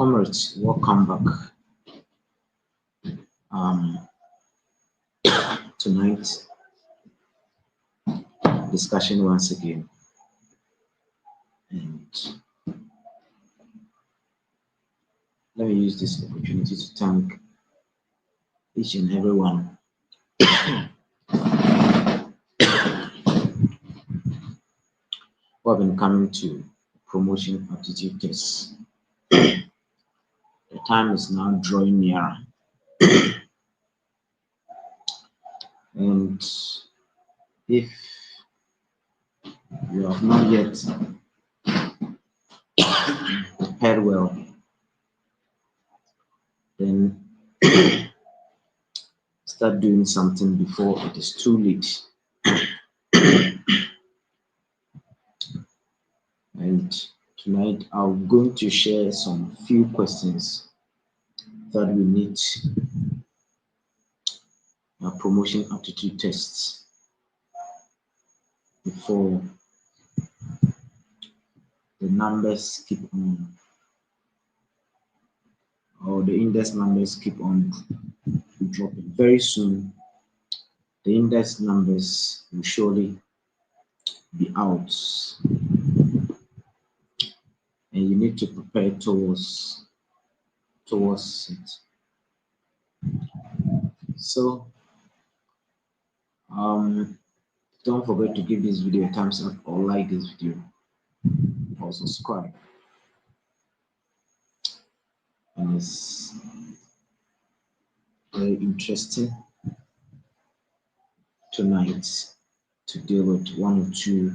Comrades, welcome back. Tonight, discussion once again, and let me use this opportunity to thank each and everyone who have been coming to promotion aptitude tests. The time is now drawing nearer, and if you have not yet prepared well, then start doing something before it is too late. And tonight I'm going to share some few questions that we need promotion aptitude tests before the numbers keep on, or the index numbers keep on dropping. Very soon the index numbers will surely be out, and you need to prepare towards it. So don't forget to give this video a thumbs up, or like this video, or subscribe. And it's very interesting tonight to deal with one or two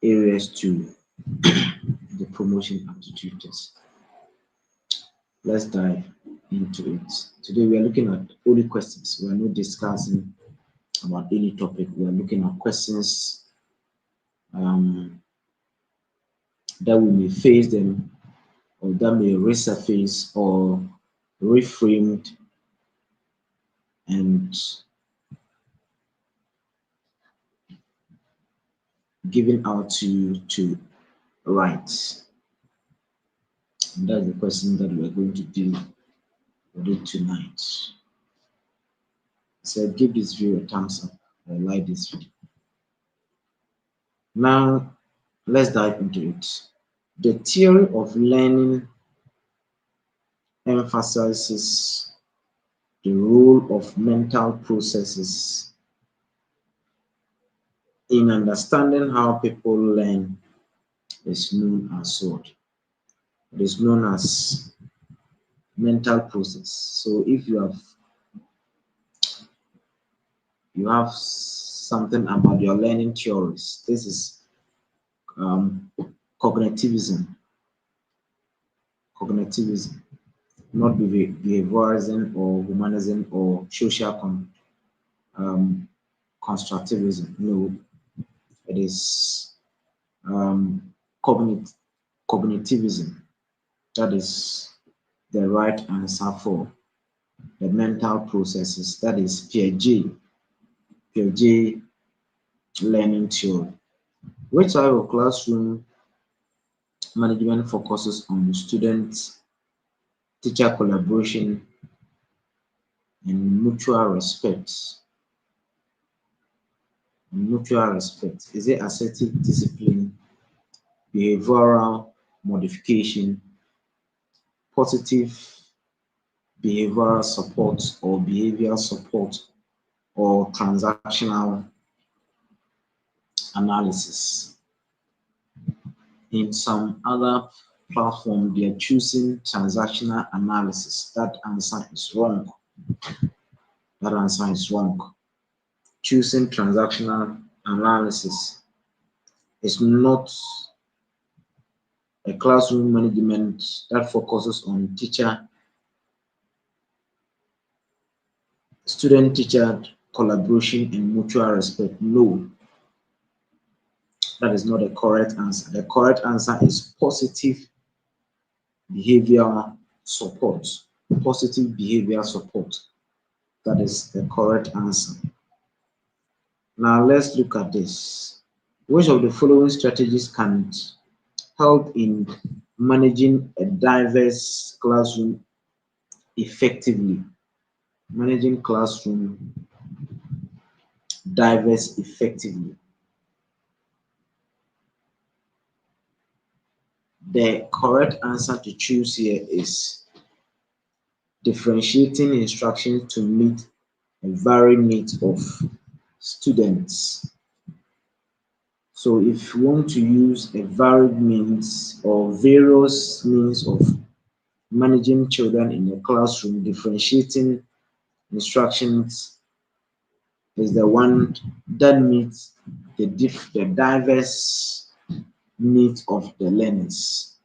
areas to the promotion aptitude test. Let's dive into it. Today we are looking at only questions. We are not discussing about any topic. We are looking at questions that we may face them, or that may resurface or reframed and given out to you to write. And that's the question that we are going to deal with it tonight. So give this video a thumbs up or like this video. Now let's dive into it. The theory of learning emphasizes the role of mental processes in understanding how people learn. Is known as what? It is known as mental process. So if you have something about your learning theories, this is cognitivism, not behaviorism or humanism or social constructivism. No, it is cognitivism. That is the right answer for the mental processes. That is Piaget learning theory. Which type of classroom management focuses on student-teacher collaboration and mutual respect? Is it assertive discipline, behavioral modification, positive behavioral support, or behavioral support, or transactional analysis? In some other platform, they are choosing transactional analysis. That answer is wrong. Choosing transactional analysis is not a classroom management that focuses on student-teacher collaboration and mutual respect. No, that is not the correct answer. The correct answer is positive behavioral support. That is the correct answer. Now let's look at this. Which of the following strategies can help in managing a diverse classroom effectively. Managing classroom diverse effectively. The correct answer to choose here is differentiating instruction to meet a varied needs of students. So if you want to use a varied means or various means of managing children in a classroom, differentiating instructions is the one that meets the diverse needs of the learners.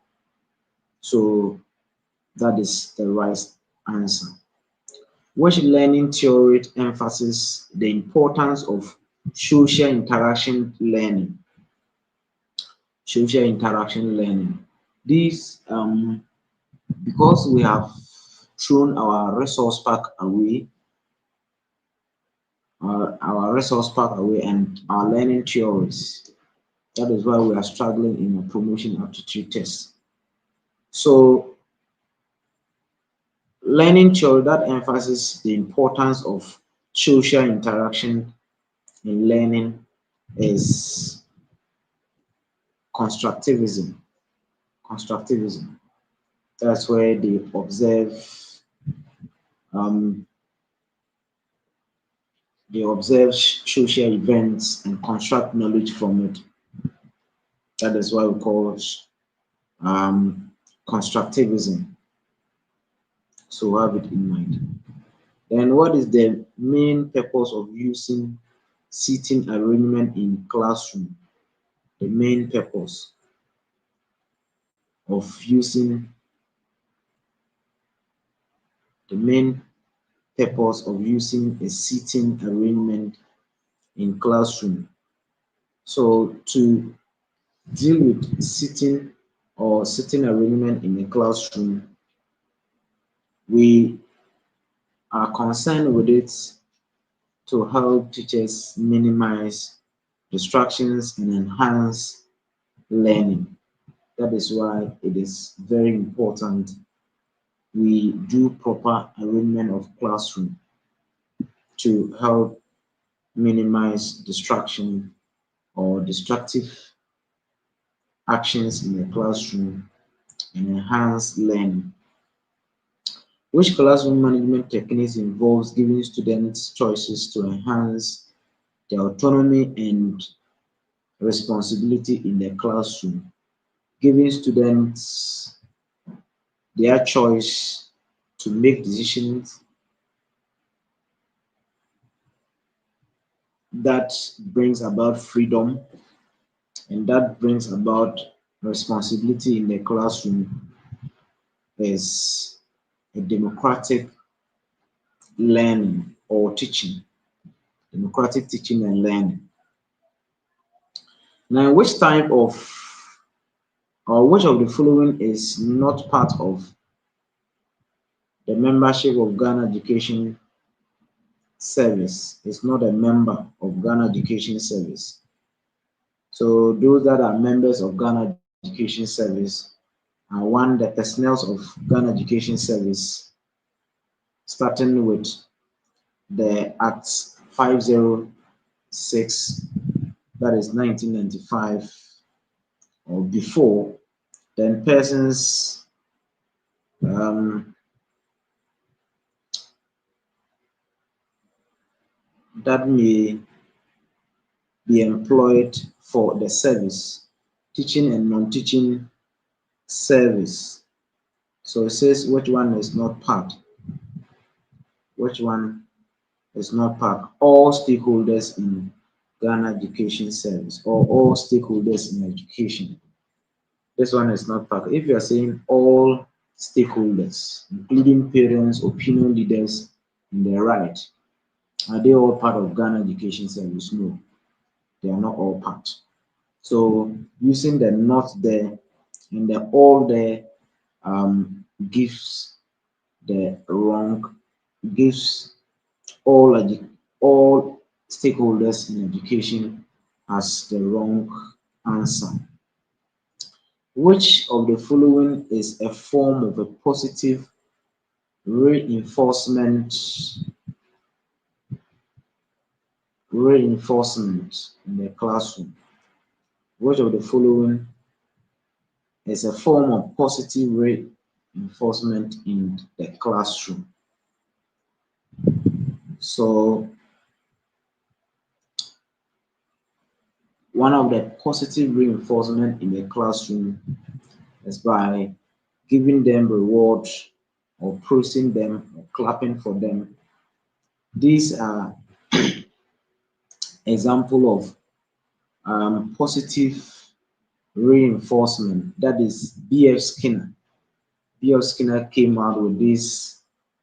So that is the right answer. Which learning theory emphasizes the importance of social interaction learning? Social interaction learning. This because we have thrown our resource pack away, our resource pack away, and our learning theories. That is why we are struggling in a promotion aptitude test. So, learning theory that emphasizes the importance of social interaction in learning is constructivism. Constructivism. That's where um, they observe social events and construct knowledge from it. That is why we call it constructivism. So have it in mind. Then what is the main purpose of using seating arrangement in classroom? The main purpose of using the main purpose of using a seating arrangement in classroom. So to deal with sitting arrangement in a classroom, we are concerned with it to help teachers minimize distractions and enhance learning. That is why it is very important we do proper arrangement of classroom to help minimize distraction or destructive actions in the classroom and enhance learning. Which classroom management techniques involves giving students choices to enhance their autonomy and responsibility in the classroom? Giving students their choice to make decisions that brings about freedom and that brings about responsibility in the classroom is a democratic learning or teaching, democratic teaching and learning. Now, which of the following is not part of the membership of Ghana Education Service? It's not a member of Ghana Education Service. So those that are members of Ghana Education Service are one, the personnel of Ghana Education Service, starting with the Act 506, that is 1995 or before, then persons that may be employed for the service, teaching and non-teaching service. So it says which one is not part, which one is not part. All stakeholders in Ghana Education Service or all stakeholders in education. This one is not part. If you are saying all stakeholders, including parents, opinion leaders, in the right, are they all part of Ghana Education Service? No, they are not all part. So using the not there and the all there gives the wrong, gives all stakeholders in education as the wrong answer. Which of the following is a form of a positive reinforcement in the classroom? Which of the following is a form of positive reinforcement in the classroom? So one of the positive reinforcement in the classroom is by giving them rewards or praising them or clapping for them. These are example of positive reinforcement. That is B.F. Skinner. B.F. Skinner came out with this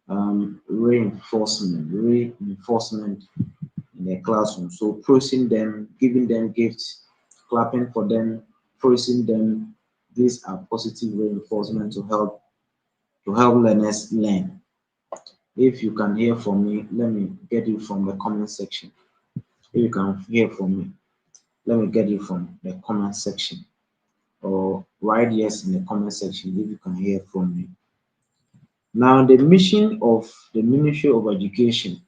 reinforcement in the classroom. So praising them, giving them gifts, clapping for them, praising them. These are positive reinforcement to help learners learn. If you can hear from me, let me get you from the comment section. If you can hear from me, let me get you from the comment section. Or write yes in the comment section if you can hear from me. Now, the mission of the Ministry of Education,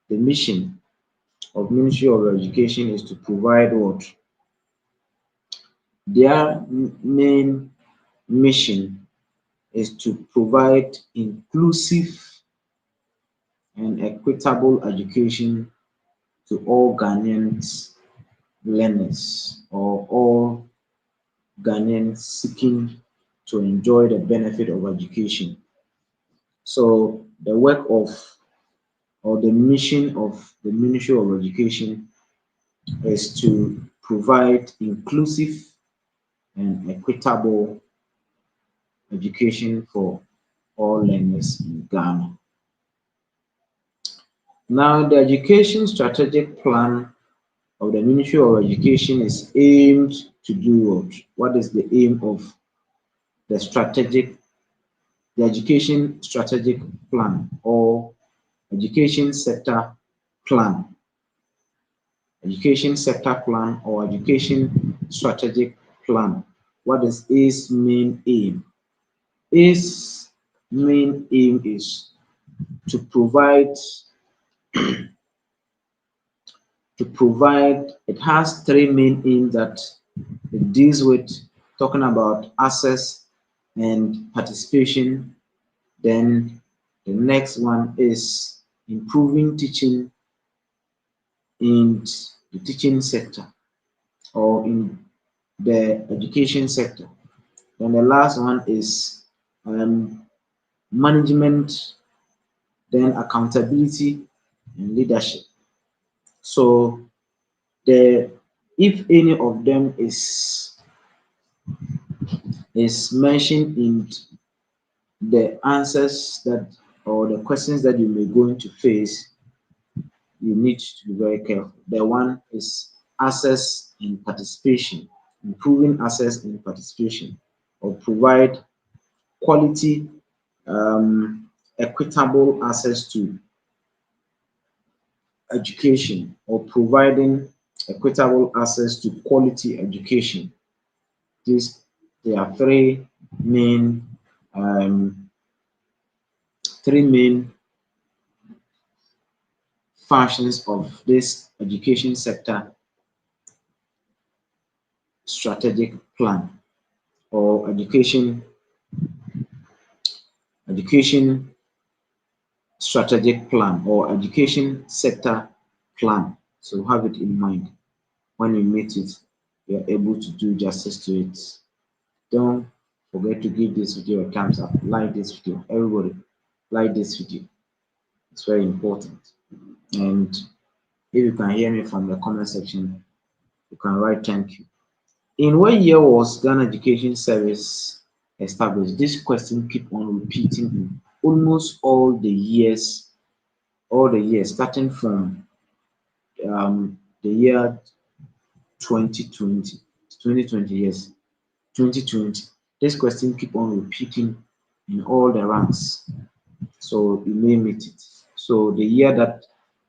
the mission of Ministry of Education is to provide what? Their main mission is to provide inclusive and equitable education to all Ghanaians learners or all Ghanaians seeking to enjoy the benefit of education. So the work of or the mission of the Ministry of Education is to provide inclusive and equitable education for all learners in Ghana. Now, the education strategic plan of the Ministry of Education is aimed to do what? What is the aim of the education strategic plan or education sector plan? Education sector plan or education strategic plan. What is its main aim? Its main aim is to provide it has three main aims that it deals with, talking about access and participation. Then the next one is improving teaching in the teaching sector or in the education sector. Then the last one is management, then accountability and leadership. So the if any of them is mentioned in the answers that or the questions that you may going to face, you need to be very careful. The one is access and participation, improving access and participation, or provide quality, equitable access to education, or providing equitable access to quality education. These there are um, three main functions of this education sector strategic plan or education strategic plan or education sector plan. So have it in mind when you meet it, you are able to do justice to it. Don't forget to give this video a thumbs up. Like this video. Everybody, like this video. It's very important. And if you can hear me from the comment section, you can write thank you. In what year was Ghana Education Service established? This question keep on repeating in almost all the years, starting from the year 2020, 2020 years, 2020. This question keep on repeating in all the ranks. So you may meet it. So the year that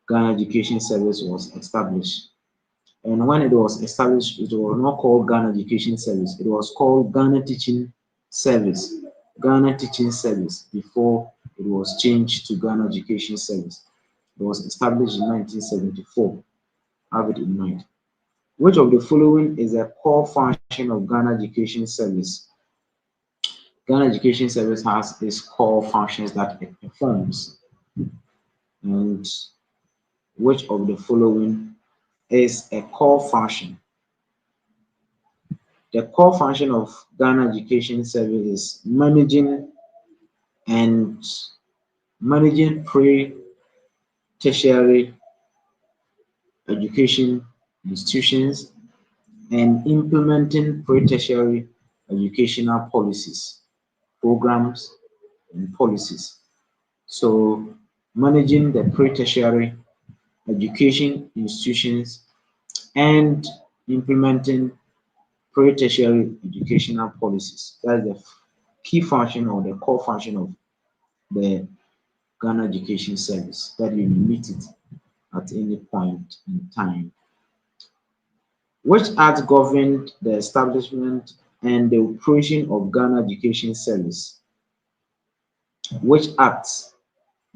Ghana Education Service was established. And when it was established, it was not called Ghana Education Service. It was called Ghana Teaching Service. Ghana Teaching Service before it was changed to Ghana Education Service. It was established in 1974. Have it in mind. Which of the following is a core function of Ghana Education Service? Ghana Education Service has its core functions that it performs. And which of the following is a core function? The core function of Ghana Education Service is and managing pre-tertiary education institutions and implementing pre-tertiary educational policies, programs, and policies. So, managing the pre-tertiary education institutions and implementing pre-tertiary educational policies. That's the key function or the core function of the Ghana Education Service, that you meet it at any point in time. Which act governed the establishment and the operation of Ghana Education Service? Which acts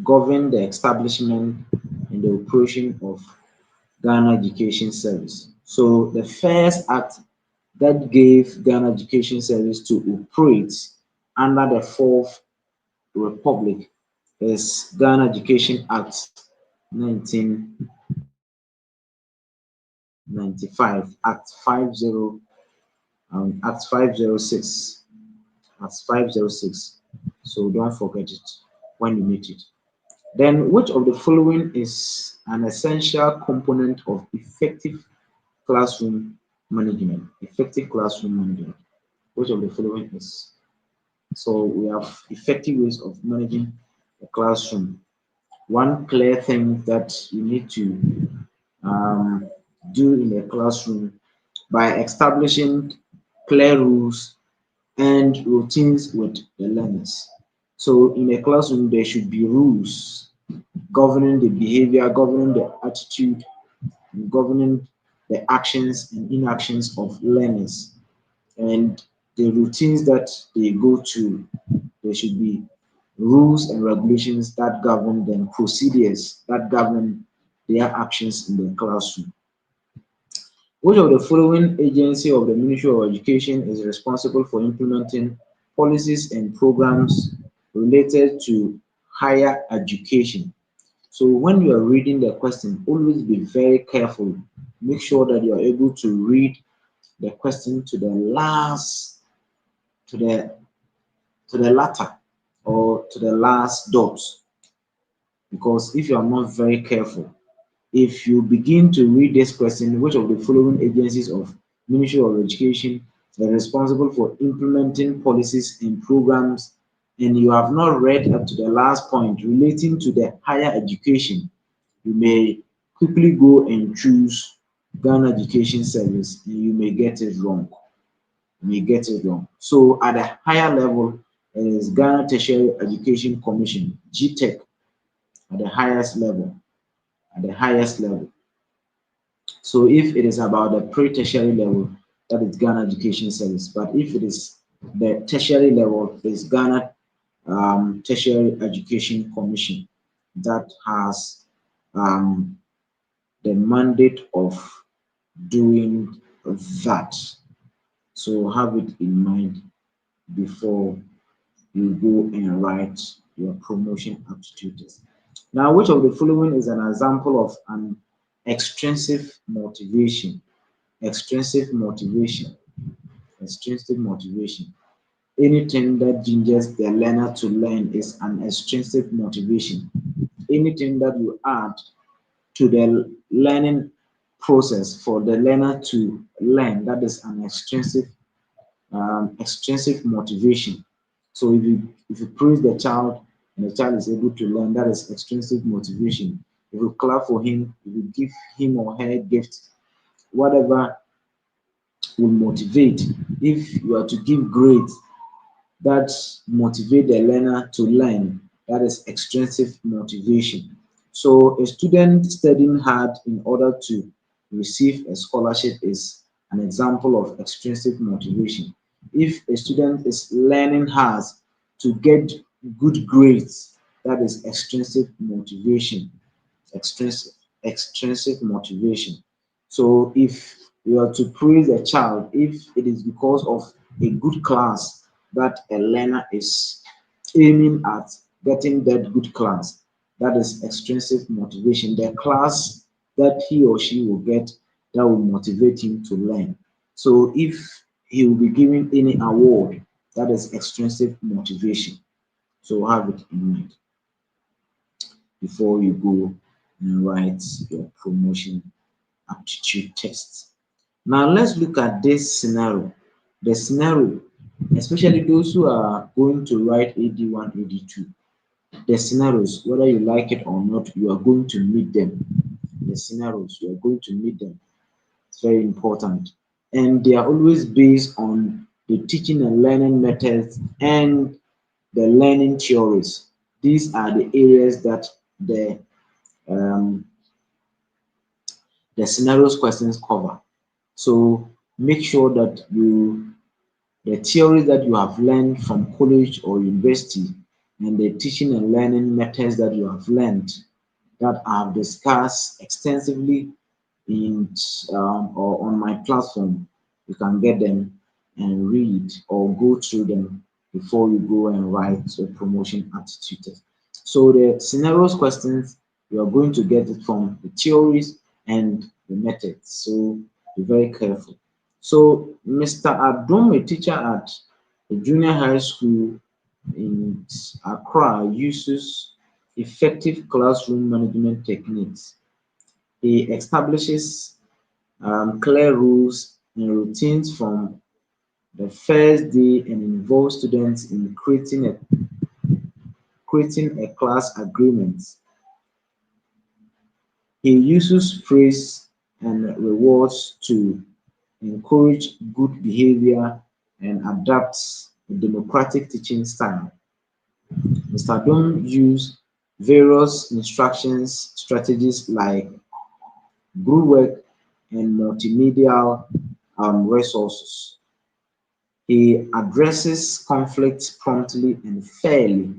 govern the establishment and the operation of Ghana Education Service? So the first act that gave Ghana Education Service to operate under the Fourth Republic is Ghana Education Act 1995, Act 506, Act 506. So don't forget it when you meet it. Then, which of the following is an essential component of effective classroom management? Effective classroom management. Which of the following is? So we have effective ways of managing the classroom. One clear thing that you need to um, do in the classroom by establishing clear rules and routines with the learners. So in a classroom, there should be rules governing the behavior, governing the attitude, and governing the actions and inactions of learners. And the routines that they go to, there should be rules and regulations that govern them, procedures that govern their actions in the classroom. Which of the following agency of the Ministry of Education is responsible for implementing policies and programs related to higher education? So when you are reading the question, always be very careful. Make sure that you are able to read the question to the last, to the latter, or to the last dot. Because if you are not very careful, if you begin to read this question, which of the following agencies of Ministry of Education are responsible for implementing policies and programs, and you have not read up to the last point relating to the higher education, you may quickly go and choose Ghana Education Service, and you may get it wrong. You may get it wrong. So at a higher level, it is Ghana Tertiary Education Commission, GTEC, at the highest level. At the highest level. So if it is about the pre-tertiary level, that is Ghana Education Service. But if it is the tertiary level, it's Ghana Tertiary Education Commission that has um, the mandate of doing that. So have it in mind before you go and write your promotion aptitude test. Now, which of the following is an example of an extrinsic motivation? Extrinsic motivation. Extrinsic motivation. Anything that gingers the learner to learn is an extrinsic motivation. Anything that you add to the learning process for the learner to learn, that is an extrinsic motivation. So if you praise the child and the child is able to learn, that is extrinsic motivation. If you clap for him, if you give him or her gift, whatever will motivate. If you are to give grades that motivate the learner to learn, that is extrinsic motivation. So a student studying hard in order to receive a scholarship is an example of extrinsic motivation. If a student is learning hard to get good grades, that is extrinsic motivation. Extrinsic, extrinsic motivation. So if you are to praise a child, if it is because of a good class that a learner is aiming at getting that good class, that is extrinsic motivation. The class that he or she will get that will motivate him to learn. So if he will be given any award, that is extrinsic motivation. So have it in mind before you go and write your promotion aptitude test. Now let's look at this scenario. The scenario, especially those who are going to write AD1, AD2, the scenarios, whether you like it or not, you are going to meet them. The scenarios, you are going to meet them. It's very important. And they are always based on the teaching and learning methods and the learning theories. These are the areas that um, the scenarios questions cover. So make sure that the theories that you have learned from college or university and the teaching and learning methods that you have learned that I have discussed extensively in or on my platform. You can get them and read or go through them before you go and write a promotion aptitude test. So the scenarios questions, you are going to get it from the theories and the methods. So be very careful. So Mr. Adom, a teacher at a junior high school in Accra, uses effective classroom management techniques. He establishes clear rules and routines from the first day and involves students in creating a class agreement. He uses praise and rewards to encourage good behavior and adapts a democratic teaching style. Mr. Dom used various instructions strategies like group work and multimedia resources. He addresses conflict promptly and fairly,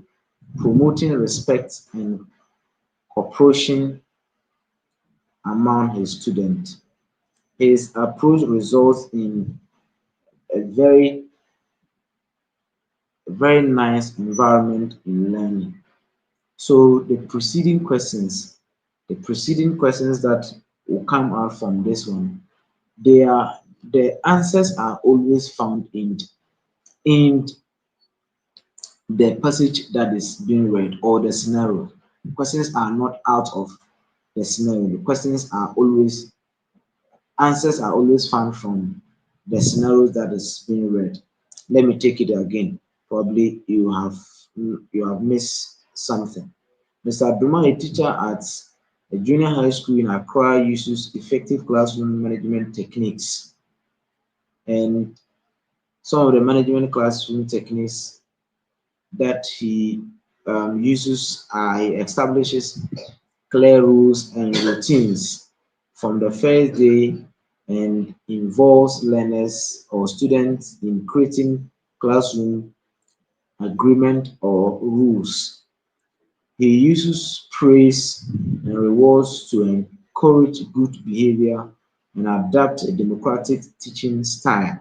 promoting respect and cooperation among his students. His approach results in a very nice environment in learning. So the preceding questions that will come out from this one, the answers are always found in the passage that is being read or the scenario. The questions are not out of the scenario. The questions are always answers are always found from the scenarios that is being read. Let me take it again. Probably you have missed something. Mr. Abdullah, a teacher at a junior high school in Accra, uses effective classroom management techniques. And some of the management classroom techniques that he uses are he establishes clear rules and routines from the first day and involves learners or students in creating classroom agreement or rules. He uses praise and rewards to encourage good behavior and adapt a democratic teaching style.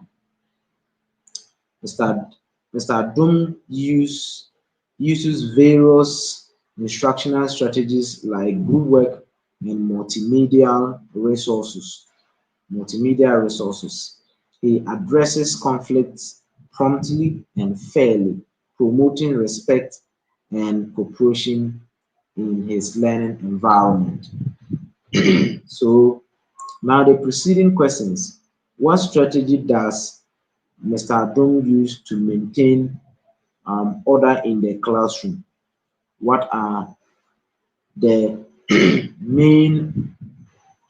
Mr. Mr. Adum uses various instructional strategies like group work and multimedia resources. He addresses conflicts promptly and fairly, promoting respect and cooperation in his learning environment. So now the preceding questions. What strategy does Mr. Adom use to maintain order in the classroom? What are the main,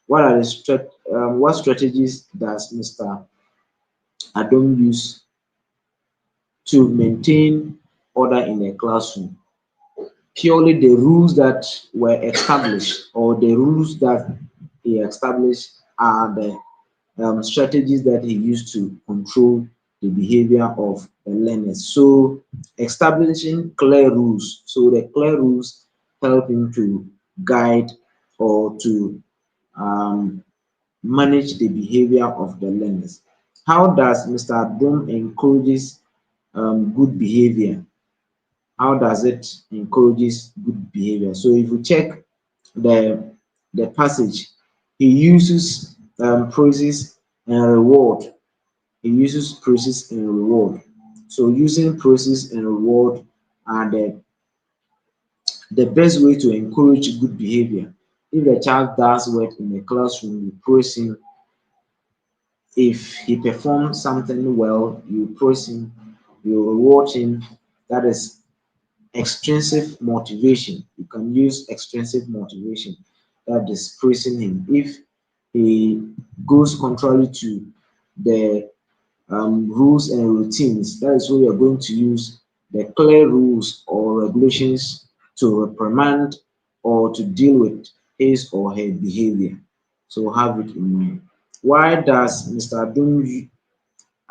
what strategies does Mr. Adom use to maintain order in the classroom? Purely the rules that were established or the rules that he established are the strategies that he used to control the behavior of the learners. So establishing clear rules. So the clear rules help him to guide or to um, manage the behavior of the learners. How does Mr. Abdum encourages good behavior? How does it encourages good behavior? So if you check the the passage, he uses praises and reward. He uses praises and reward. So using praises and reward are the best way to encourage good behavior. If the child does well in the classroom, you praise him. If he performs something well, you praise him, you reward him. That is extrinsic motivation. You can use extrinsic motivation, that is praising him. If he goes contrary to the rules and routines, that is where you're going to use the clear rules or regulations to reprimand or to deal with his or her behavior. So have it in mind. Why does Mr.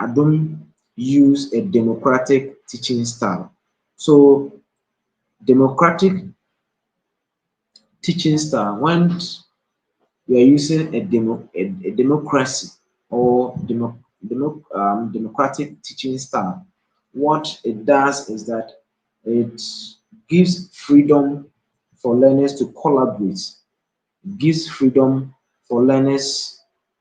Adum use a democratic teaching style? So democratic teaching style, when you are using a democracy or democratic teaching style, what it does is that it gives freedom for learners to collaborate, gives freedom for learners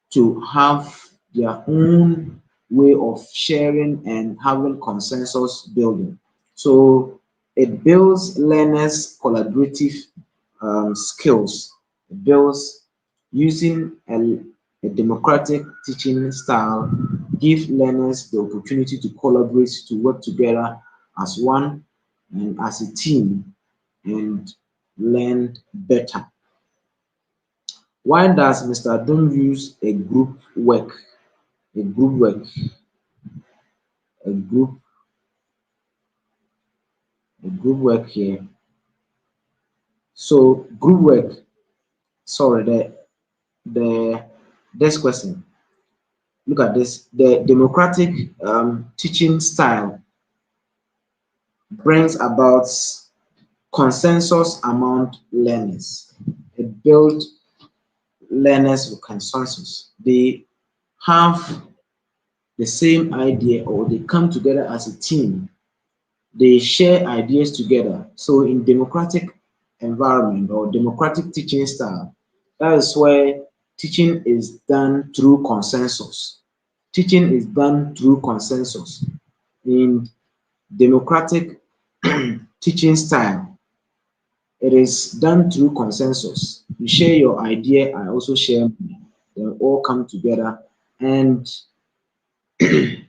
to have their own way of sharing and having consensus building. So it builds learners' collaborative skills. It builds using a democratic teaching style, give learners the opportunity to collaborate, to work together as one and as a team and learn better. Why does Mr. Adom use a group work, a group, a group work here? So group work, sorry, the this question. Look at this. The democratic teaching style brings about consensus among learners. It builds learners with consensus. They have the same idea or they come together as a team. They share ideas together. So in democratic environment or democratic teaching style, that is where teaching is done through consensus. Teaching is done through consensus. In democratic teaching style, it is done through consensus. You share your idea, I also share mine. They all come together and we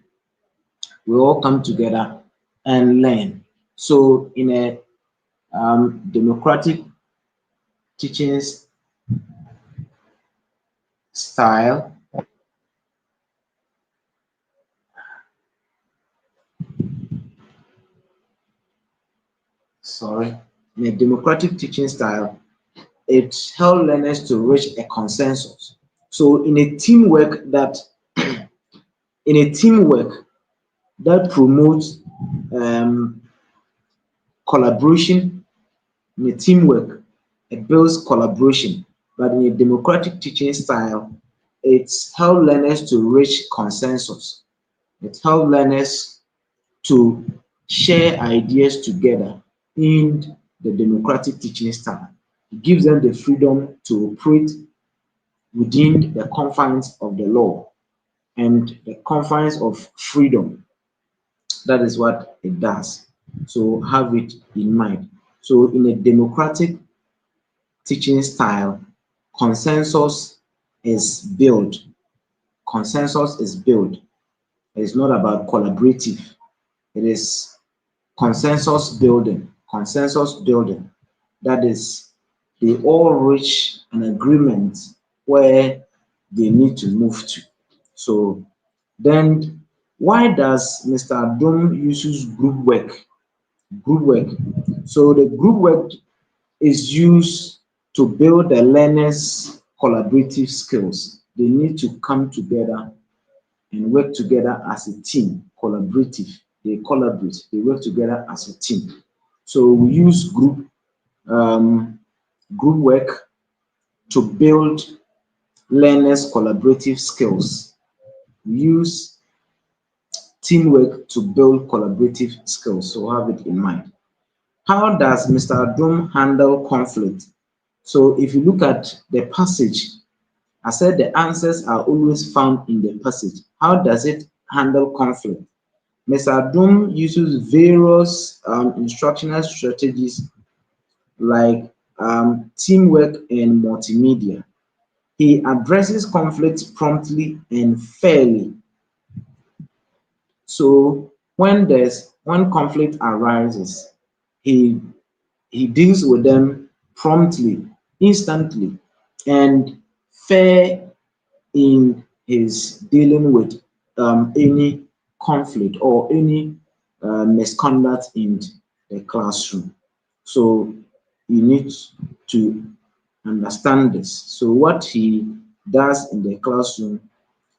all come together and learn. So in a democratic teaching style, sorry, in a democratic teaching style, it helps learners to reach a consensus. So in a teamwork that promotes um, collaboration, in a teamwork, it builds collaboration. But in a democratic teaching style, it's help learners to reach consensus. It helps learners to share ideas together in the democratic teaching style. It gives them the freedom to operate within the confines of the law and the confines of freedom. That is what it does. So have it in mind. So in a democratic teaching style, consensus is built. Consensus is built. It's not about collaborative. It is consensus building. Consensus building. That is, they all reach an agreement where they need to move to. So then, why does Mr. Adom uses group work? Group work. So the group work is used to build the learners' collaborative skills. they need to come together and work together as a team, collaborative. They collaborate, they work together as a team. So we use um, group work to build learners' collaborative skills. We use teamwork to build collaborative skills. So have it in mind. How does Mr. Adum handle conflict? So if you look at the passage, I said the answers are always found in the passage. How does it handle conflict? Mr. Adum uses various instructional strategies like teamwork and multimedia. He addresses conflicts promptly and fairly. So when conflict arises, he he deals with them promptly, instantly, and fair in his dealing with any conflict or any misconduct in the classroom. So you need to understand this. So what he does in the classroom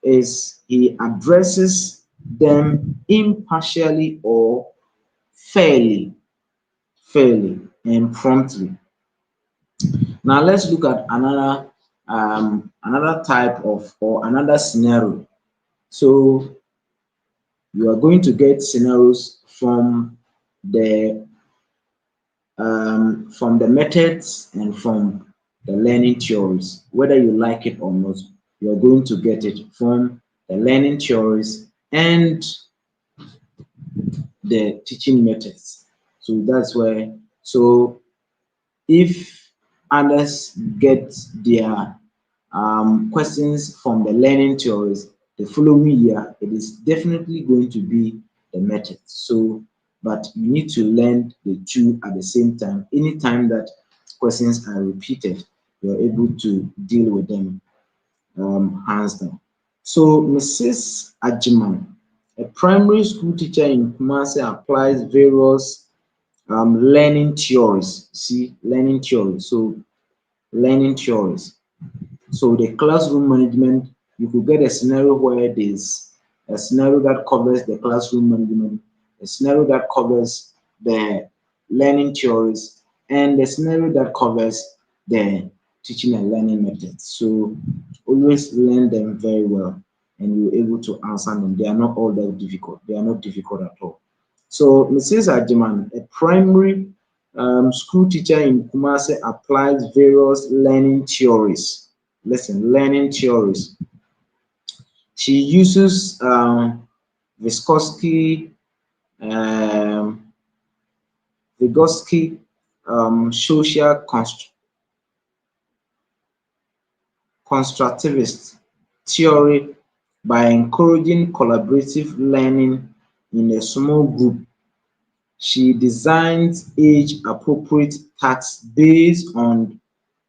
is he addresses them impartially or fairly and promptly. Now let's look at another type of or another scenario. So you are going to get scenarios from the methods and from the learning theories. Whether you like it or not, you are going to get it from the learning theories and the teaching methods. So that's where, so if others get their questions from the learning theories the following year, it is definitely going to be the method. So, but you need to learn the two at the same time. Anytime that questions are repeated, you're able to deal with them hands down. So, Mrs. Ajiman, a primary school teacher in Kumasi, applies various learning theories. See, learning theories. So, learning theories. So the classroom management, you could get a scenario where there's a scenario that covers the classroom management, a scenario that covers the learning theories, and the scenario that covers the teaching and learning methods. So always learn them very well and you're able to answer them. They are not all that difficult. They are not difficult at all. So Mrs. Ajiman, a primary school teacher in Kumasi, applies various learning theories. Listen, learning theories. She uses Vygotsky, um, Vygotsky social constructivist theory by encouraging collaborative learning in a small group. She designs age-appropriate tasks based on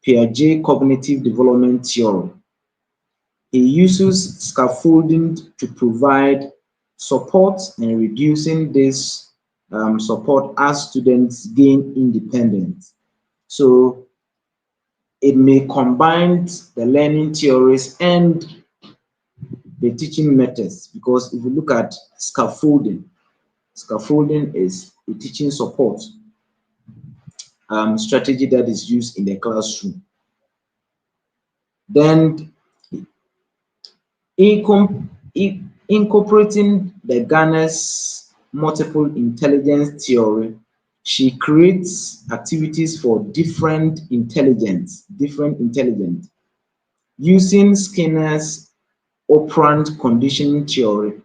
Piaget cognitive development theory. He uses scaffolding to provide support and reducing this support as students gain independence. So it may combine the learning theories and the teaching methods because if you look at scaffolding, scaffolding is a teaching support strategy that is used in the classroom. Then incorporating the Ghana's multiple intelligence theory, she creates activities for different intelligence. Using Skinner's operant conditioning theory,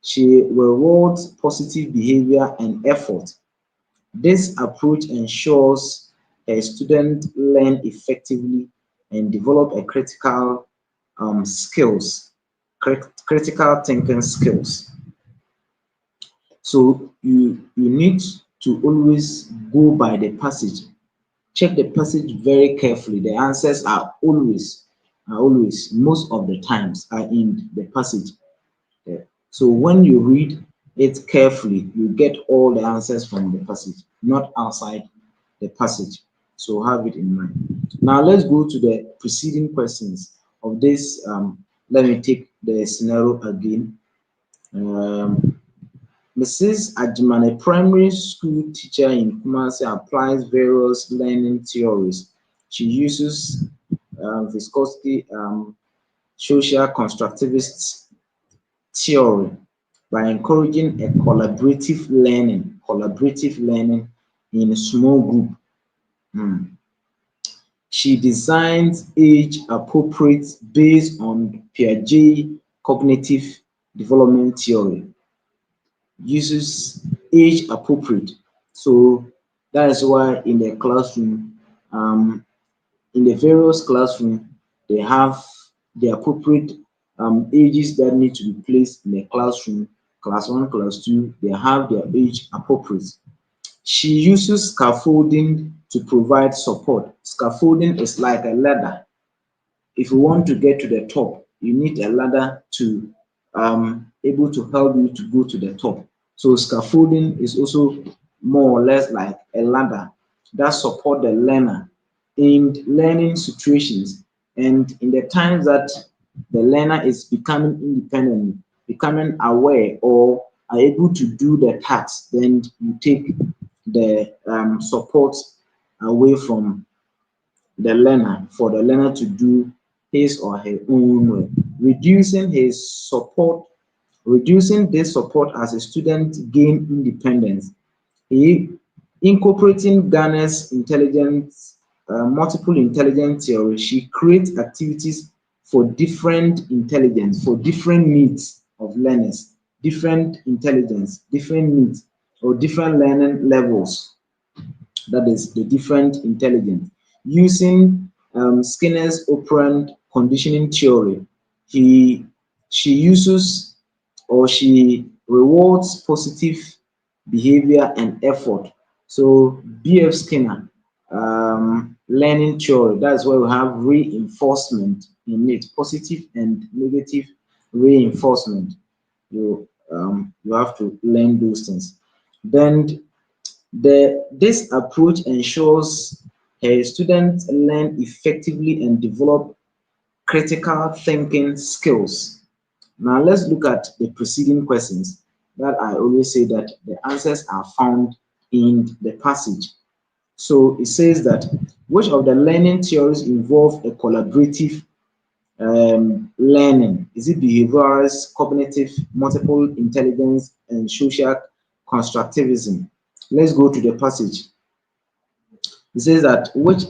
she rewards positive behavior and effort. This approach ensures a student learn effectively and develop a skills, critical thinking skills. So you need to always go by the passage. Check the passage very carefully. The answers are always most of the times are in the passage. Yeah. So when you read it carefully, you get all the answers from the passage, not outside the passage. So have it in mind. Now let's go to the preceding questions. of this, let me take the scenario again. Mrs. Ajman, a primary school teacher in Kumasi, applies various learning theories. She uses viscosity, social constructivist theory by encouraging a collaborative learning in a small group. Hmm. She designs age appropriate based on Piaget cognitive development theory, uses age appropriate. So that is why in the classroom, in the various classroom, they have the appropriate ages that need to be placed in the classroom. Class 1, class 2, they have their age appropriate. She uses scaffolding to provide support. Scaffolding is like a ladder. If you want to get to the top, you need a ladder to able to help you to go to the top. So scaffolding is also more or less like a ladder that support the learner in learning situations and in the times that the learner is becoming independent, becoming aware or are able to do the tasks, then you take the support away from the learner for the learner to do his or her own way. Reducing this support as a student gain independence. He incorporating Garner's intelligence, multiple intelligence theory. She creates activities for different intelligence, for different needs of learners, different intelligence, different needs, or different learning levels, that is the different intelligence. Using Skinner's operant conditioning theory, he she uses or she rewards positive behavior and effort. So BF Skinner learning theory, that's where we have reinforcement in it, positive and negative reinforcement. You have to learn those things. Then this approach ensures students learn effectively and develop critical thinking skills. Now let's look at the preceding questions that I always say that the answers are found in the passage. So it says that which of the learning theories involve a collaborative learning? Is it behaviorist, cognitive, multiple intelligence, and social constructivism? Let's go to the passage. It says that which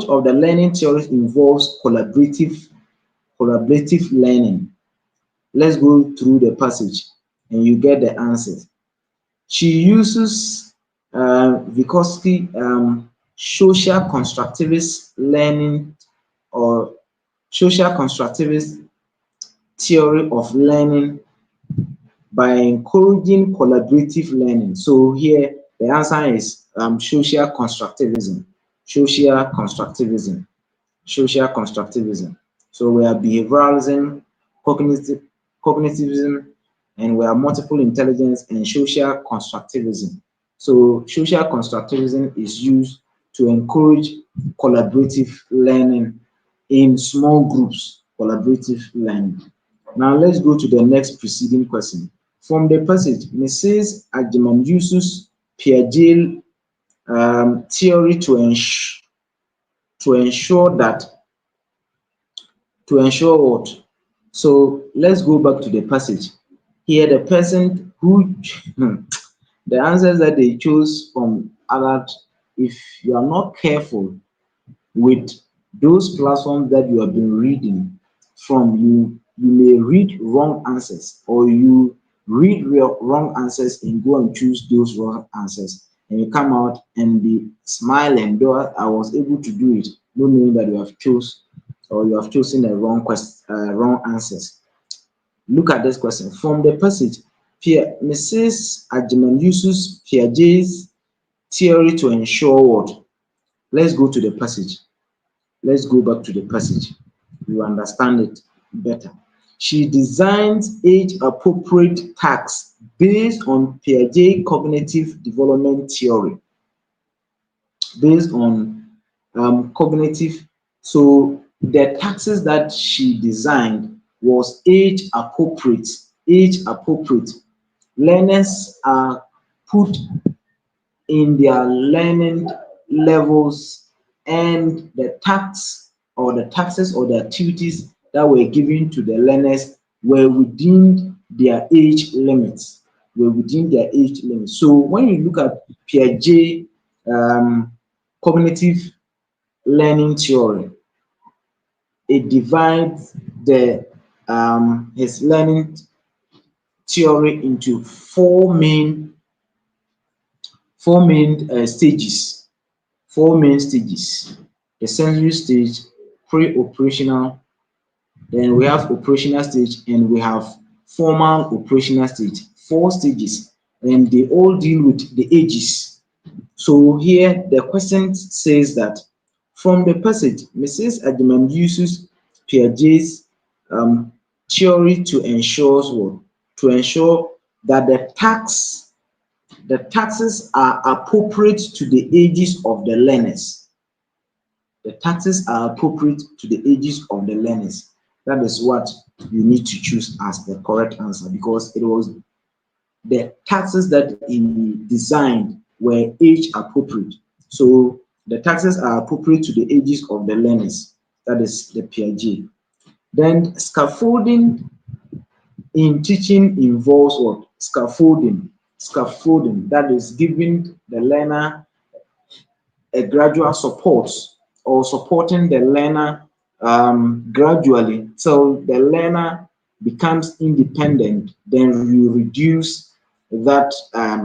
of the learning theories involves collaborative learning? Let's go through the passage and you get the answers. She uses Vygotsky social constructivist learning or social constructivist theory of learning by encouraging collaborative learning. So here the answer is social constructivism. Social constructivism. Social constructivism. So we are behavioralism, cognitivism, and we are multiple intelligence and social constructivism. So social constructivism is used to encourage collaborative learning in small groups, collaborative learning. Now let's go to the next preceding question. From the passage, Mrs. Ajiman uses Piaget theory to ensure that to ensure what? So let's go back to the passage. Here, the person who the answers that they chose from other, if you are not careful with those platforms that you have been reading from, you may read wrong answers or you read wrong answers and go and choose those wrong answers and you come out and be smiling though I was able to do it, not knowing that you have chosen the wrong answers. Look at this question from the passage. Mrs. Ajiman uses Piaget's theory to ensure what? Let's go to the passage. Let's go back to the passage. You understand it better. She designs age-appropriate tasks based on Piaget cognitive development theory. Based on cognitive, so the taxes that she designed was age appropriate. Age appropriate. Learners are put in their learning levels, and the taxes or the activities that were given to the learners were within their age limits. So when you look at Piaget cognitive learning theory, it divides the his learning theory into stages. Four main stages: the sensory stage, pre-operational, then we have operational stage, and we have formal operational stage. Four stages, and they all deal with the ages. So here the question says that from the passage, Mrs. Agyeman uses Piaget's theory to ensure what? To ensure that the taxes are appropriate to the ages of the learners. The taxes are appropriate to the ages of the learners. That is what you need to choose as the correct answer, because it was the taxes that he designed were age appropriate. So the taxes are appropriate to the ages of the learners. That is the Piaget. Then scaffolding in teaching involves what? Scaffolding. Scaffolding, that is giving the learner a gradual support, or supporting the learner gradually till the learner becomes independent. Then you reduce that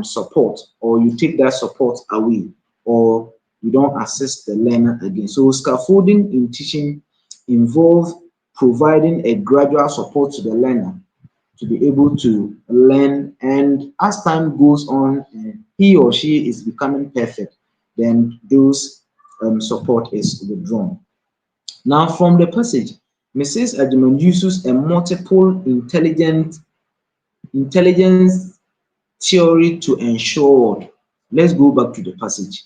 support, or you take that support away, or you don't assist the learner again. So scaffolding in teaching involves providing a gradual support to the learner to be able to learn, and as time goes on and he or she is becoming perfect, then those support is withdrawn. Now from the passage, Mrs. Agyeman uses a multiple intelligence theory to ensure. Let's go back to the passage.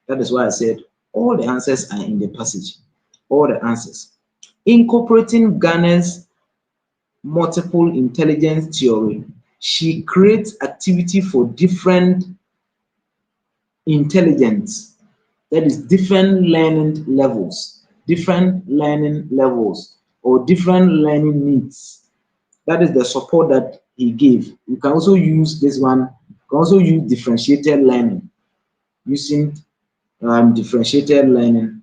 That is why I said all the answers are in the passage. All the answers. Incorporating Garner's multiple intelligence theory, she creates activity for different intelligence, that is different learning levels, or different learning needs. That is the support that he gave. You can also use this one. You can also use differentiated learning, using differentiated learning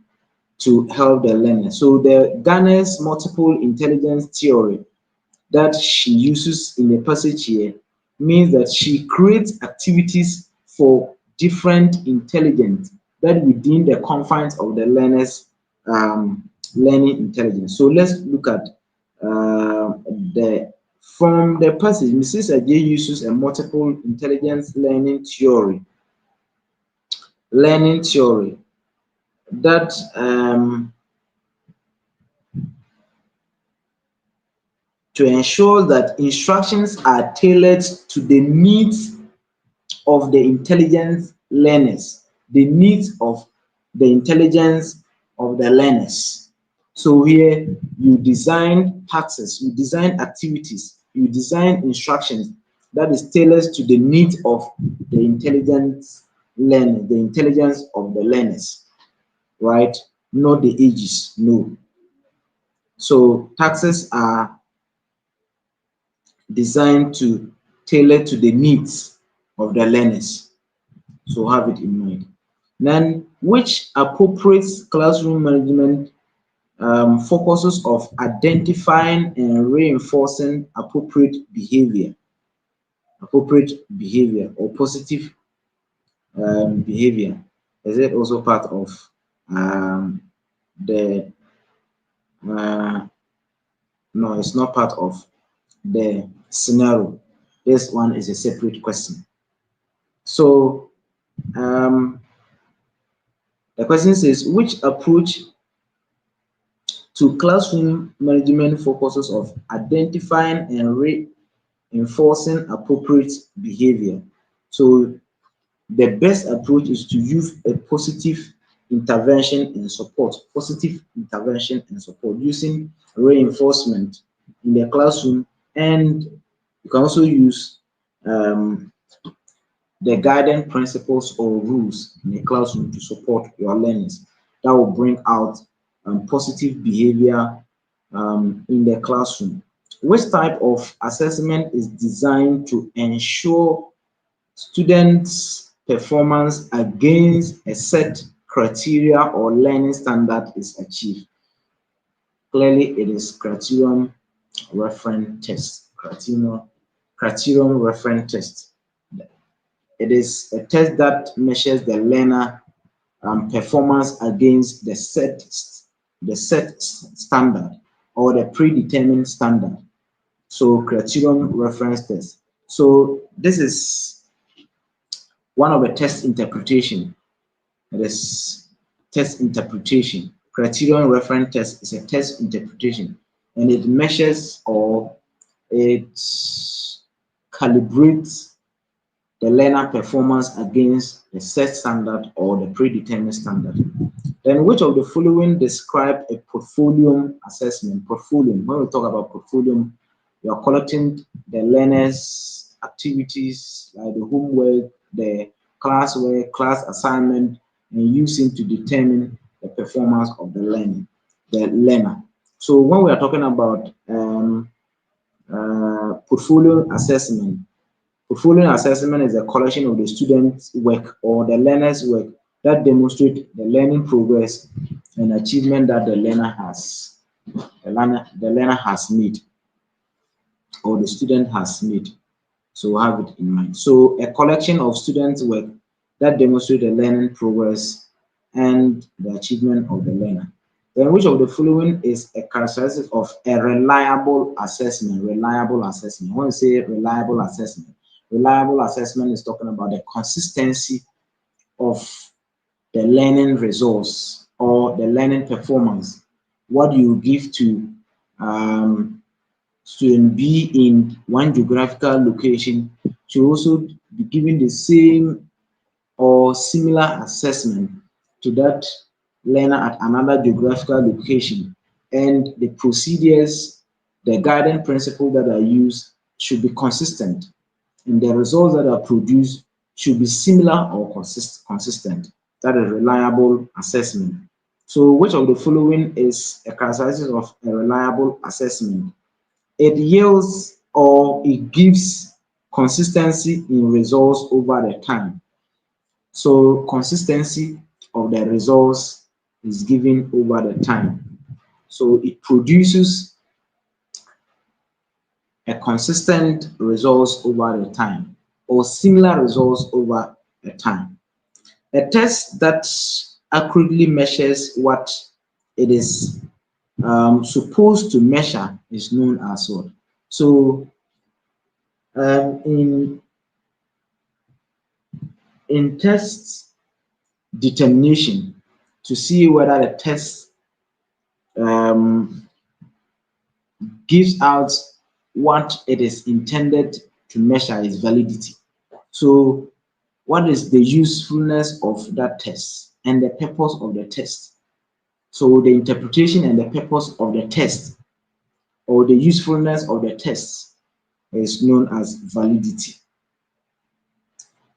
to help the learner. So the Garner's multiple intelligence theory that she uses in the passage here means that she creates activities for different intelligence, that within the confines of the learner's learning intelligence. So let's look at the from the passage. Mrs. Ajay uses a multiple intelligence learning theory that to ensure that instructions are tailored to the needs of the intelligence learners, the needs of the intelligence of the learners. So here you design taxes, you design activities, you design instructions that is tailored to the needs of the intelligence learner, the intelligence of the learners, right? Not the ages, no. So taxes are designed to tailor to the needs of the learners. So have it in mind. Then, which appropriate classroom management focuses of identifying and reinforcing appropriate behavior or positive behavior? Is it also part of the no, it's not part of the scenario. This one is a separate question. So the question says, which approach to classroom management focuses of identifying and reinforcing appropriate behavior? So the best approach is to use a positive intervention and support, positive intervention and support, using reinforcement in the classroom, and you can also use um, the guiding principles or rules in the classroom to support your learners. That will bring out positive behavior in the classroom. Which type of assessment is designed to ensure students' performance against a set criteria or learning standard is achieved? Clearly, it is criterion reference test. Criterion reference test. It is a test that measures the learner performance against the set standard or the predetermined standard. So criterion reference test. So this is one of the test interpretation. It is test interpretation. Criterion reference test is a test interpretation, and it measures or it calibrates the learner performance against the set standard or the predetermined standard. Then which of the following describe a portfolio assessment? Portfolio. When we talk about portfolio, you are collecting the learners' activities like the homework, the classwork, class assignment, and using to determine the performance of the learner. So when we are talking about portfolio assessment, portfolio assessment is a collection of the student's work or the learner's work that demonstrate the learning progress and achievement that the learner has made or the student has made. So have it in mind. So a collection of students' work that demonstrate the learning progress and the achievement of the learner. Then which of the following is a characteristic of a reliable assessment? Reliable assessment. When we say reliable assessment is talking about the consistency of the learning results or the learning performance. What you give to student B in one geographical location should also be given the same or similar assessment to that learner at another geographical location, and the procedures, the guiding principles that are used should be consistent, and the results that are produced should be similar or consistent. That is reliable assessment. So which of the following is a characteristic of a reliable assessment? It yields or it gives consistency in results over the time. So consistency of the results is given over the time. So it produces a consistent results over the time or similar results over the time. A test that accurately measures what it is supposed to measure is known as what? So in test determination, to see whether the test um, gives out what it is intended to measure is validity. So what is the usefulness of that test and the purpose of the test? So the interpretation and the purpose of the test or the usefulness of the test is known as validity.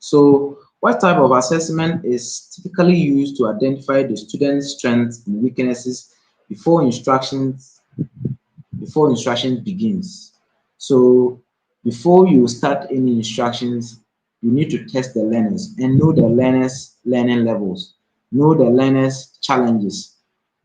So what type of assessment is typically used to identify the student's strengths and weaknesses before instruction begins? So before you start any instructions, you need to test the learners and know the learners' learning levels, know the learners' challenges.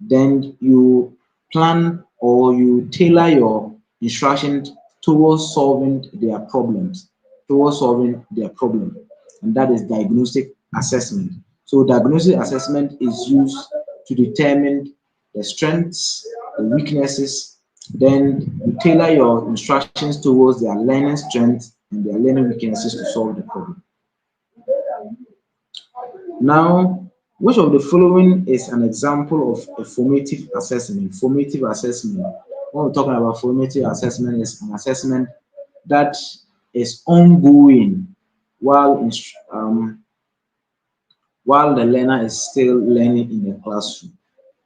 Then you plan or you tailor your instructions towards solving their problems, and that is diagnostic assessment. So diagnostic assessment is used to determine the strengths, the weaknesses, then you tailor your instructions towards their learning strengths and their learning weaknesses to solve the problem. Now, which of the following is an example of a formative assessment? Formative assessment. When we're talking about formative assessment, is an assessment that is ongoing while while the learner is still learning in the classroom.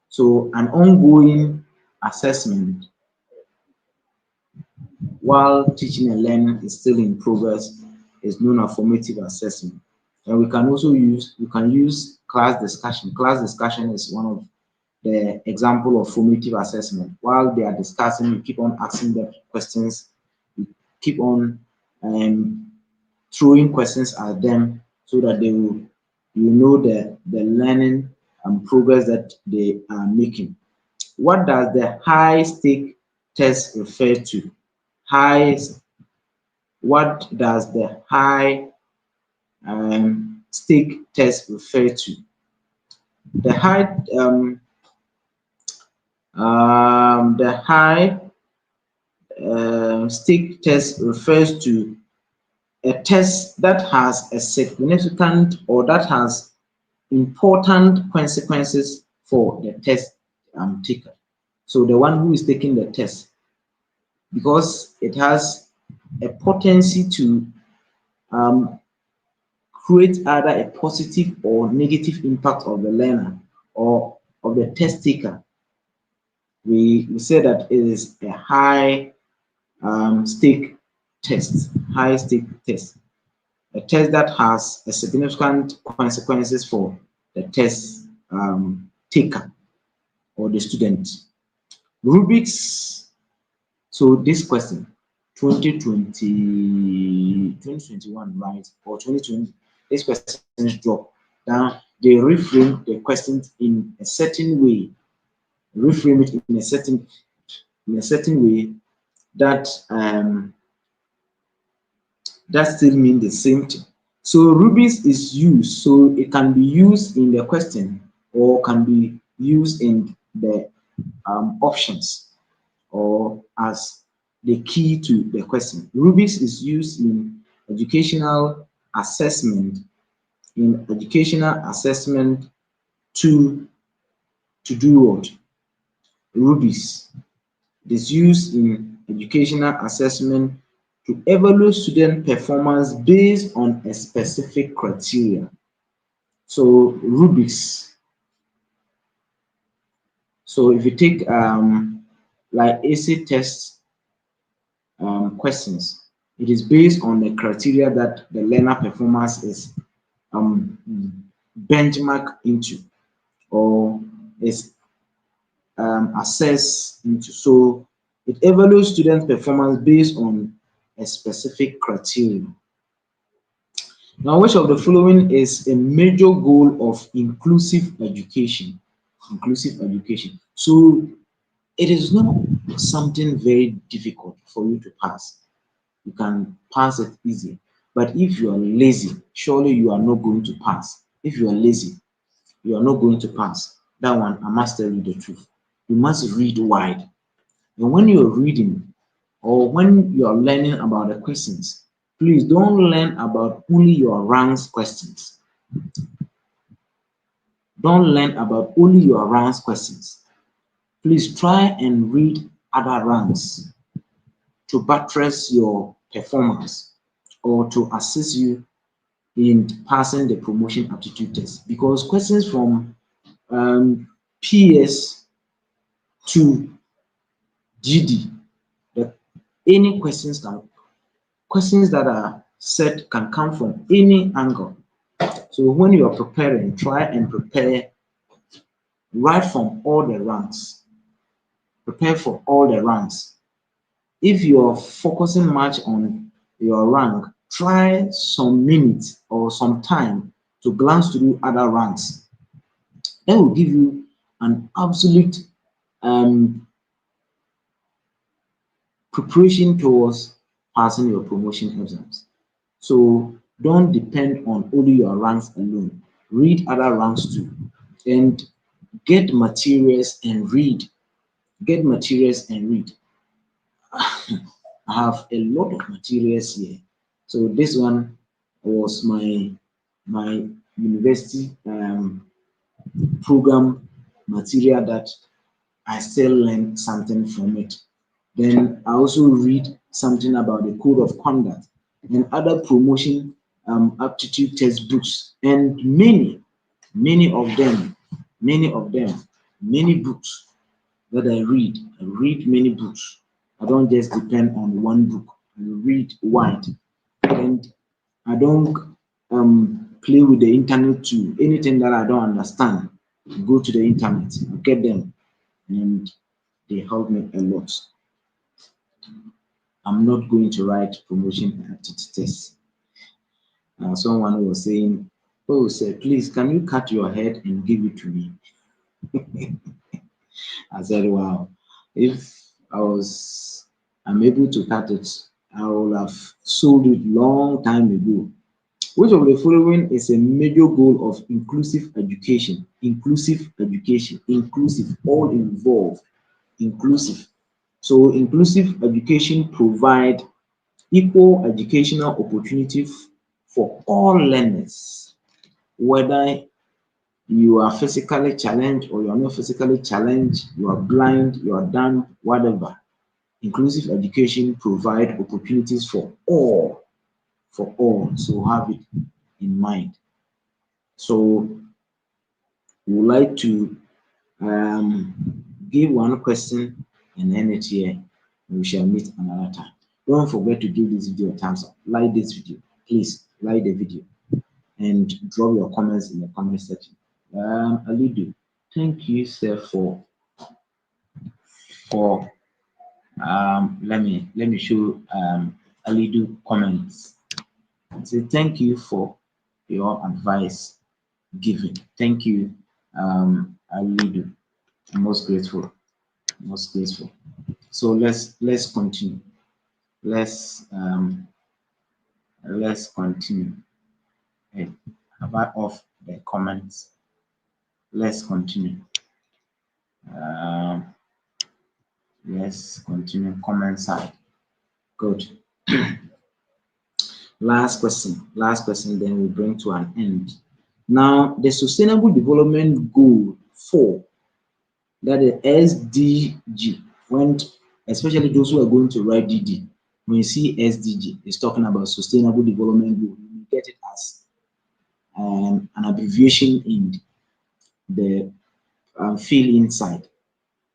So an ongoing assessment while teaching and learning is still in progress is known as formative assessment. And we can use class discussion. Class discussion is one of the example of formative assessment. While they are discussing, you keep on asking them questions, you keep on um, throwing questions at them so that they will you know the learning and progress that they are making. What does the high stake test refer to? High what does the high stake test refer to? The high stake test refers to a test that has a significant or that has important consequences for the test taker. So the one who is taking the test, because it has a potency to um, create either a positive or negative impact of the learner or of the test taker. We say that it is a high stake test, high stake test, a test that has a significant consequences for the test taker or the student. Rubik's, so this question, 2021, right, or 2020, this questions drop. Now, they reframe the questions in a certain way, reframe it in a certain way that that still mean the same thing. So Rubik's is used, so it can be used in the question or can be used in the options or as the key to the question. Rubik's is used in educational assessment, to do what? Rubik's. It is used in educational assessment to evaluate student performance based on a specific criteria. So Rubik's. So if you take like essay test questions, it is based on the criteria that the learner performance is um, benchmark into or is assessed into. So it evaluates student performance based on a specific criteria. Now, which of the following is a major goal of inclusive education? Inclusive education. So it is not something very difficult for you to pass. You can pass it easy. But if you are lazy, surely you are not going to pass. If you are lazy, you are not going to pass. That one, I must tell you the truth. You must read wide. And when you're reading or when you are learning about the questions, please don't learn about only your ranks questions. Don't learn about only your ranks questions. Please try and read other ranks to buttress your performance or to assist you in passing the promotion aptitude test. Because questions from PS to GD, that any questions that are set can come from any angle. So when you are preparing, try and prepare right from all the ranks. Prepare for all the ranks. If you're focusing much on your rank, try some minutes or some time to glance through other ranks. That will give you an absolute um, preparation towards passing your promotion exams. So don't depend on only your ranks alone. Read other ranks too. And get materials and read. Get materials and read. I have a lot of materials here. So this one was my university program material that I still learned something from it. Then I also read something about the code of conduct and other promotion aptitude test books and many. Many of them, many books that I read many books. I don't just depend on one book. I read wide, and I don't play with the internet too. Anything that I don't understand, go to the internet, get them, and they help me a lot. I'm not going to write promotion aptitude test. Someone was saying, "Oh, sir, please, can you cut your head and give it to me?" I said, "Wow, if I'm able to cut it, I would have sold it long time ago." Which of the following is a major goal of inclusive education? Inclusive education, inclusive, all involved, inclusive. So inclusive education provide equal educational opportunity for all learners, whether you are physically challenged or you are not physically challenged, you are blind, you are dumb, whatever. Inclusive education provide opportunities for all, for all. So have it in mind. So we would like to give one question and end it here. We shall meet another time. Don't forget to give this video a thumbs up. Like this video. Please like the video and drop your comments in the comment section. Alidu, thank you, sir, for let me show Alidu comments. Say thank you for your advice given. Thank you, Alidu. I'm most grateful. Most grateful. So let's continue. Let's continue. Hey, have I off the comments? Let's continue. Um, let's continue. Comment side. Good. Last question. Then we bring to an end. Now, the Sustainable Development Goal 4, that is SDG. When especially those who are going to write DD, when you see SDG, it's talking about Sustainable Development Goal. You get it as an abbreviation in the fill inside.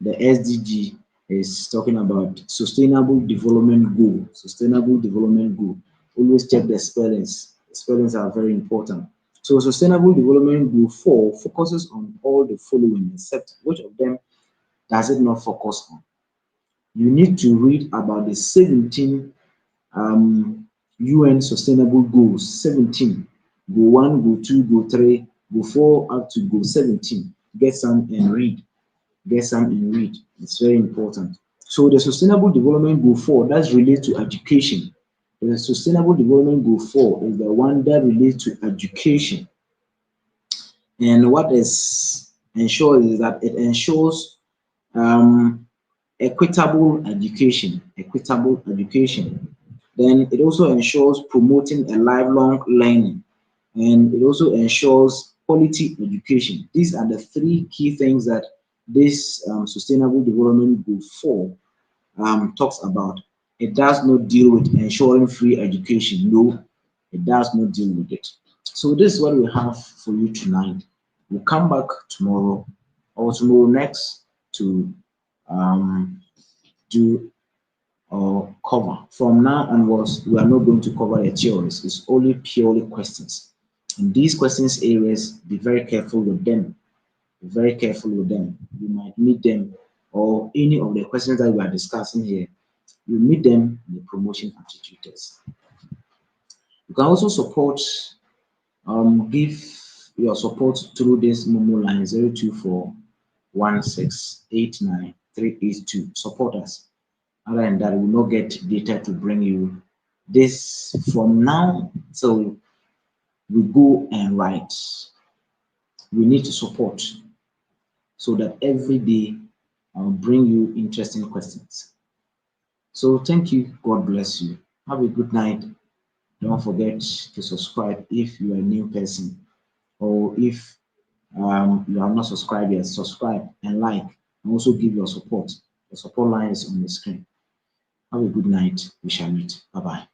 The SDG is talking about Sustainable Development Goal. Sustainable Development Goal. Always check the spellings. The spellings are very important. So Sustainable Development Goal 4 focuses on all the following, except which of them does it not focus on? You need to read about the 17 UN Sustainable Goals. 17. Goal 1, Goal 2, Goal 3, Goal 4 up to Goal 17. Get some and read. Get some and read. It's very important. So the Sustainable Development Goal 4, that's related to education. The Sustainable Development Goal 4 is the one that relates to education. And what is ensures is that it ensures equitable education. Equitable education. Then it also ensures promoting a lifelong learning, and it also ensures quality education. These are the three key things that this Sustainable Development Goal 4 talks about. It does not deal with ensuring free education. No, it does not deal with it. So this is what we have for you tonight. We'll come back tomorrow or tomorrow next to do or cover. From now onwards, we are not going to cover the theories. It's only purely questions. In these questions areas, be very careful with them. Be very careful with them. You might meet them, or any of the questions that we are discussing here, you meet them in the promotion aptitude test. You can also support, give your support through this Momo line 0241689 Support us. Other than that, we will not get data to bring you this from now till we go and write. We need to support so that every day I'll bring you interesting questions. So thank you. God bless you. Have a good night. Don't forget to subscribe if you are a new person, or if you have not subscribed yet, subscribe and like, and also give your support. The support line is on the screen. Have a good night. We shall meet. Bye bye.